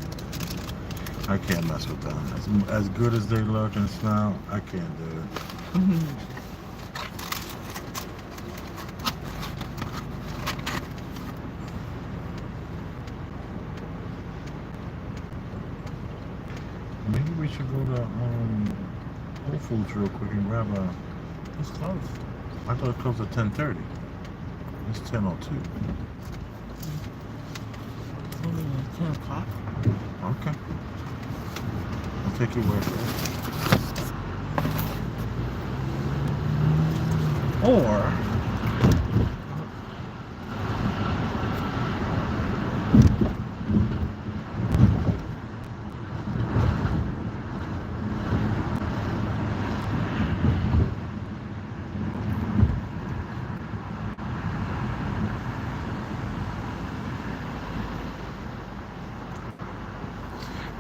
I can't mess with them. As good as they look and smell, I can't do it. Maybe we should go to Whole Foods real quick and grab a... It's closed. I thought it closed at 10:30. It's 10:02. It's only 10 o'clock. Okay. I'll take your word for it. Or...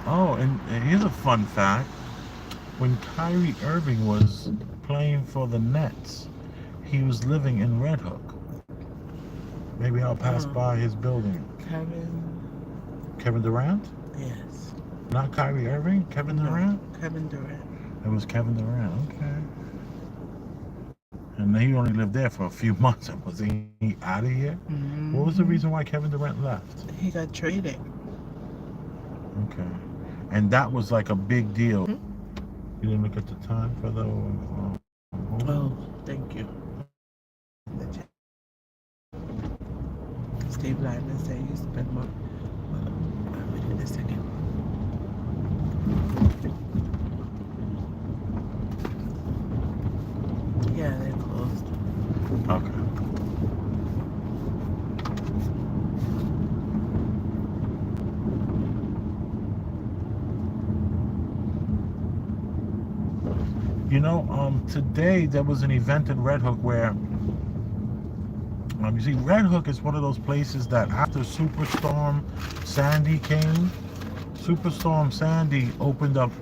Oh, and here's a fun fact. When Kyrie Irving was playing for the Nets, he was living in Red Hook. Maybe I'll pass by his building. Kevin. Kevin Durant? Yes. Not Kyrie Irving? Kevin Durant? Kevin Durant. It was Kevin Durant. Okay. And he only lived there for a few months. Was he out of here? Mm-hmm. What was the reason why Kevin Durant left? He got traded. Okay. And that was like a big deal. Mhm. You didn't look at the time for the... Oh, thank you. Steve Lyman said you spend more. Wait a second. Yeah, they're closed. Okay. You know, today there was an event in Red Hook where, you see, Red Hook is one of those places that after Superstorm Sandy came, Superstorm Sandy opened up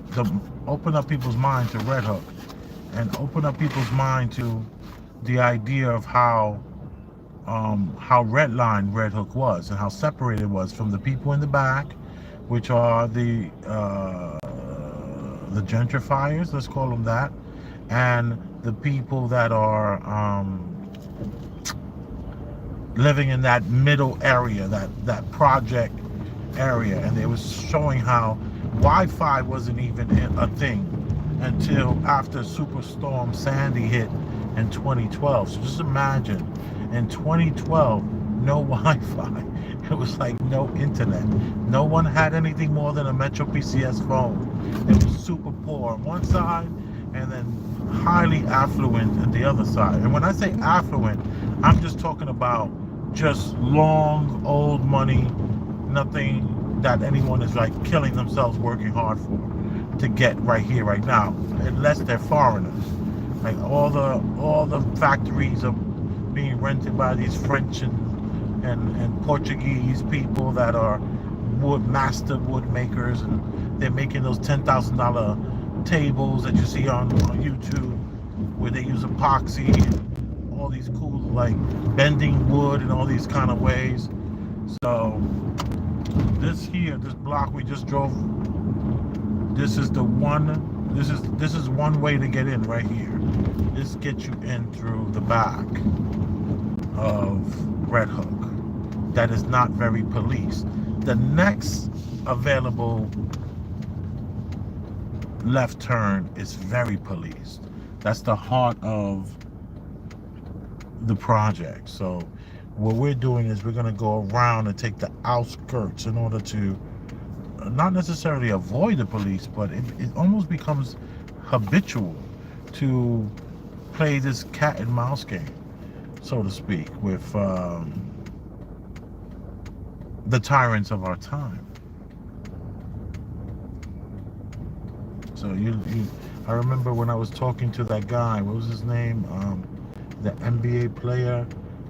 people's mind to Red Hook, and opened up people's mind to the idea of how redlined Red Hook was and how separated it was from the people in the back, which are the gentrifiers, let's call them that, and the people that are living in that middle area, that project area. And they was showing how Wi-Fi wasn't even a thing until after Superstorm Sandy hit in 2012. So just imagine, in 2012, no Wi-Fi. It was like no internet. No one had anything more than a Metro PCS phone. It was super poor on one side and then highly affluent on the other side. And when I say affluent, I'm just talking about just long, old money, nothing that anyone is like killing themselves working hard for to get right here, right now, unless they're foreigners. Like all the factories are being rented by these French and Portuguese people that are master wood makers, and they're making those $10,000 tables that you see on YouTube where they use epoxy and all these cool like bending wood in all these kind of ways. So this block we just drove, this is one way to get in right here. This gets you in through the back of Red Hook. That is not very policed. The next available left turn is very policed. That's the heart of the project. So what we're doing is we're going to go around and take the outskirts in order to not necessarily avoid the police, but it almost becomes habitual to play this cat and mouse game, so to speak, with the tyrants of our time. So I remember when I was talking to that guy, what was his name? The NBA player.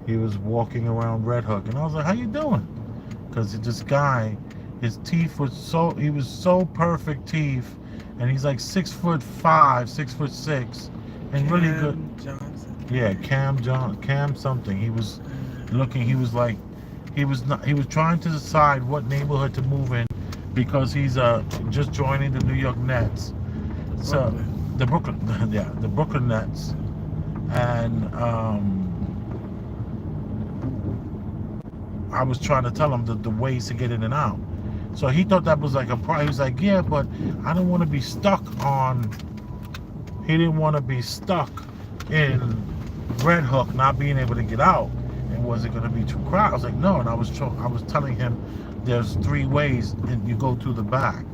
He was walking around Red Hook, and I was like, "How you doing?" Because this guy, his teeth was he was so perfect teeth, and he's like 6'5", 6'6", and really good. Johnson. Yeah, Cam something. He was looking. He was like, he was trying to decide what neighborhood to move in, because he's just joining the New York Nets. So the Brooklyn Nets, and I was trying to tell him the ways to get in and out. So he thought that was like a problem. He was like, yeah, but I don't want to be stuck on. He didn't want to be stuck in Red Hook, not being able to get out. And was it going to be too crowded? I was like, no. And I was telling him there's 3 ways, and you go through the back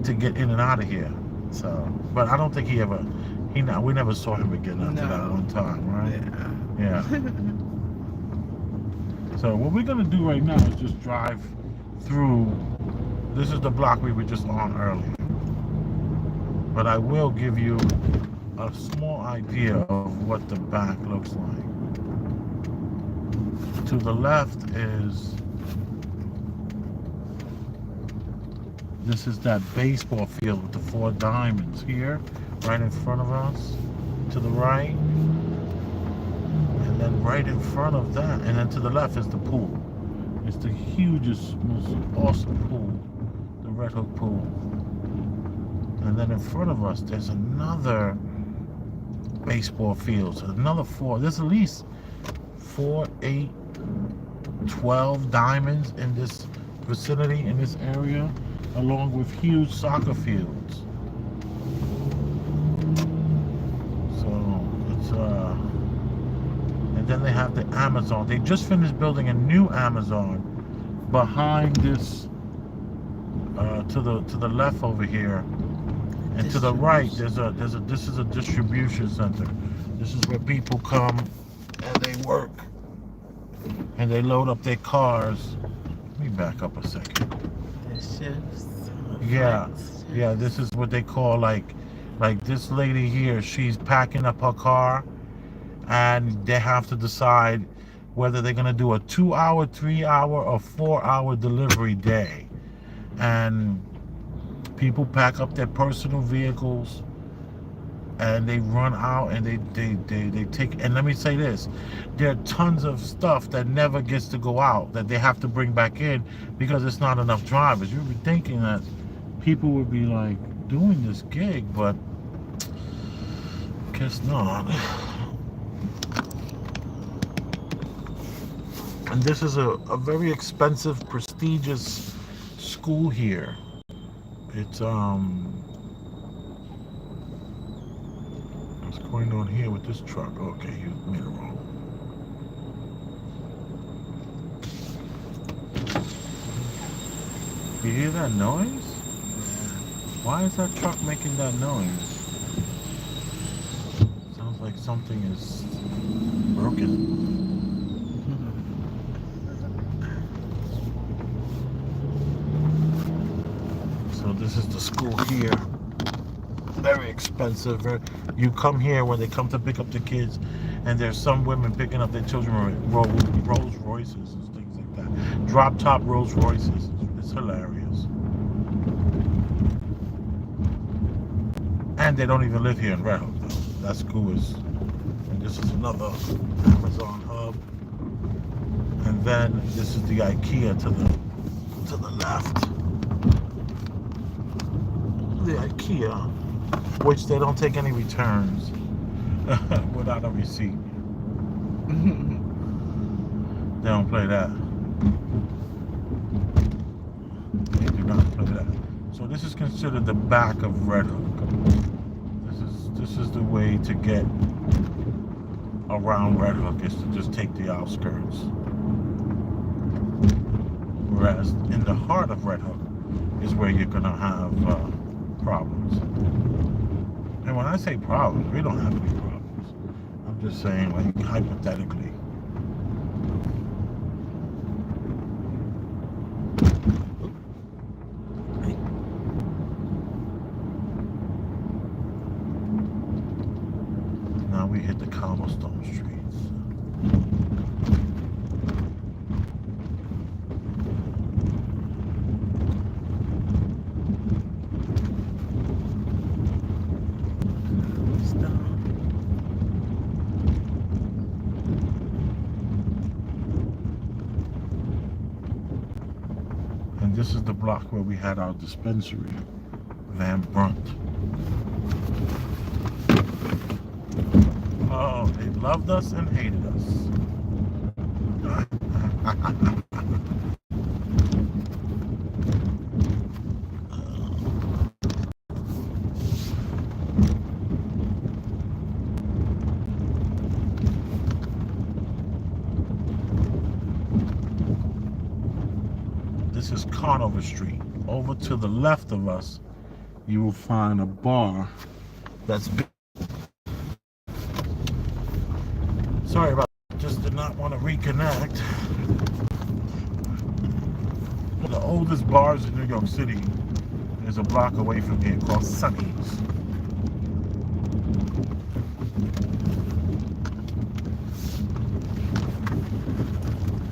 to get in and out of here. So, but I don't think we never saw him again after that one time, right? Yeah. So what we're gonna do right now is just drive through. This is the block we were just on earlier. But I will give you a small idea of what the back looks like. To the left this is that baseball field with the 4 diamonds here, right in front of us. To the right, and then right in front of that, and then to the left is the pool. It's the hugest, most awesome pool, the Red Hook pool. And then in front of us, there's another baseball field. So another 4. There's at least 4, 8, 12 diamonds in this vicinity, in this area, along with huge soccer fields. So it's and then they have the Amazon. They just finished building a new Amazon behind this, to the left over here, and to the right this is a distribution center. This is where people come and they work and they load up their cars. Let me back up a second. The shifts. Yeah, yeah. This is what they call like this lady here. She's packing up her car, and they have to decide whether they're gonna do a 2-hour, 3-hour, or 4-hour delivery day. And people pack up their personal vehicles, and they run out, and they take. And let me say this: there are tons of stuff that never gets to go out that they have to bring back in because it's not enough drivers. You'd be thinking that people would be like doing this gig, but guess not. And this is a very expensive, prestigious school here. It's what's going on here with this truck? Okay, you made it wrong. You hear that noise? Why is that truck making that noise? Sounds like something is broken. So this is the school here. Very expensive. You come here when they come to pick up the kids, and there's some women picking up their children with Rolls Royces and things like that. Drop top Rolls Royces. It's hilarious. And they don't even live here in Red Hook, though. That school is. And this is another Amazon hub. And then this is the IKEA to the left. The IKEA, which they don't take any returns without a receipt. They don't play that. They do not play that. So this is considered the back of Red Hook. This is the way to get around Red Hook, is to just take the outskirts. Whereas in the heart of Red Hook is where you're gonna have problems. And when I say problems, we don't have any problems. I'm just saying, like, hypothetically. Now we hit the cobblestone streets. This is the block where we had our dispensary, Van Brunt. Oh, they loved us and hated us. This is Conover Street. Over to the left of us, you will find a bar that's big. Sorry about that. Just did not want to reconnect. One of the oldest bars in New York City is a block away from here, called Sonny's.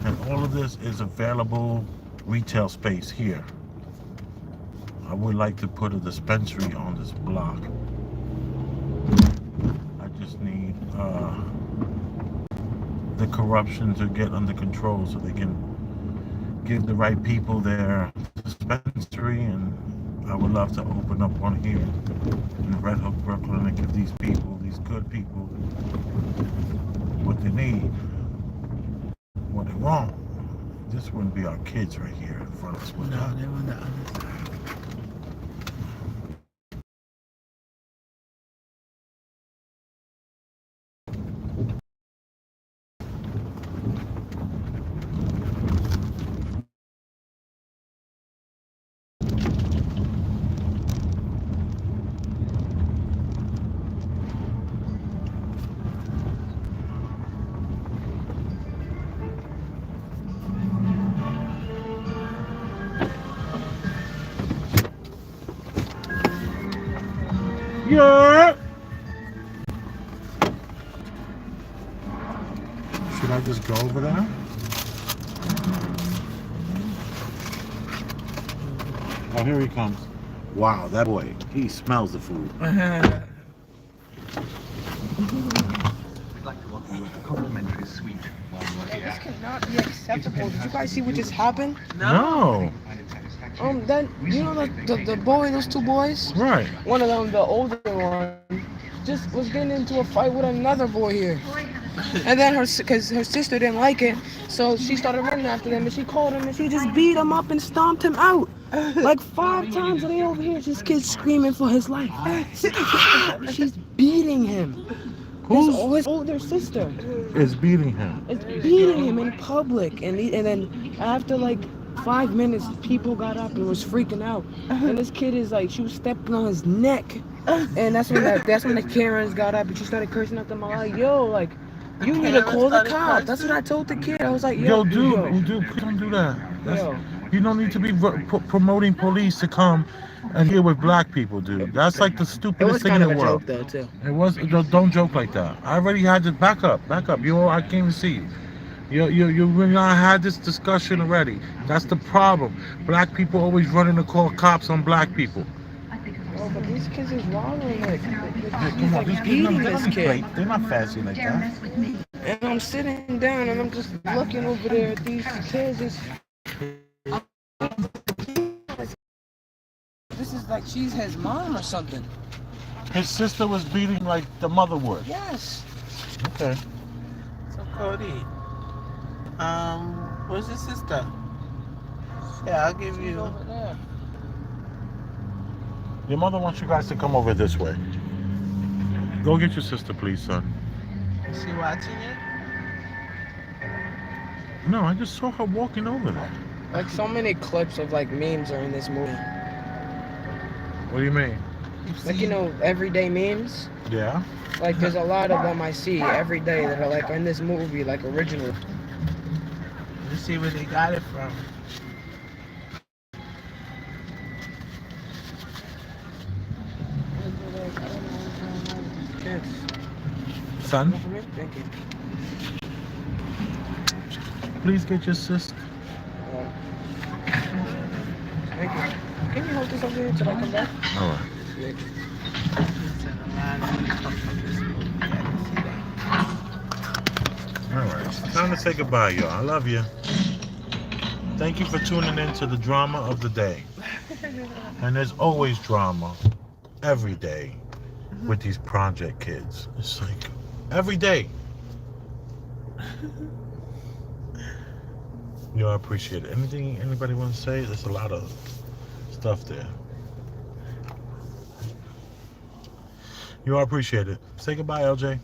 And all of this is available retail space here. I would like to put a dispensary on this block. I just need the corruption to get under control so they can give the right people their dispensary and I would love to open up one here in Red Hook, Brooklyn, and give these people, these good people, what they need, what they want. This wouldn't be our kids right here in front of us. Would No, that? they were on the other side. Yeah. Should I just go over there? Oh, here he comes. Wow, that boy, he smells the food. We'd like to offer you a complimentary suite while you're This here. cannot be acceptable. Did you guys see what just happened? No. Then you know the boy, those two boys. Right. One of them, the older one, just was getting into a fight with another boy here. And then because her sister didn't like it, so she started running after them, and she called him, and she just beat him up and stomped him out. Like 5 times, and they over here, this kid's screaming for his life. She's beating him. His older sister Is beating him. is beating him in public, and then after like 5 minutes, people got up and was freaking out, and this kid is like, she was stepping on his neck, and that's when the Karens got up and she started cursing at them. I'm like, yo, like, you need to call the cops. That's what I told the kid. I was like, Yo, dude, please don't do that. Yo. You don't need to be promoting police to come and deal with black people, dude. That's like the It stupidest was thing kind in of the a world. joke though too. It was. Don't joke like that. I already had to back up. I can't even see you. You I had this discussion already. That's the problem. Black people always running to call cops on black people. Oh, but these kids is wilding like, Come on, like just give beating them this the kid. plate. They're not fancy like that. And I'm sitting down and I'm just looking over there at these kids. This is like she's his mom or something. His sister was beating like the mother would. Yes. Okay. So Cody, where's your sister? Yeah, I'll give She's you. over there. Your mother wants you guys to come over this way. Go get your sister, please, son. Is she watching it? No, I just saw her walking over there. Like so many clips of like memes are in this movie. What do you mean? Like, you know, everyday memes. Yeah. Like there's a lot of them I see every day that are like in this movie, like original. Let's see where they got it from. Kids. Son, Thank you. please get your sister. Thank you. Can you hold this over here till I come back? All right. It's in a line of people from this movie. I can see that. All right. Time to say goodbye, y'all. I love you. Thank you for tuning in to the drama of the day. And there's always drama every day with these project kids. It's like every day. Yo, I appreciate it. Anything anybody want to say? There's a lot of stuff there. You all appreciate it. Say goodbye, LJ.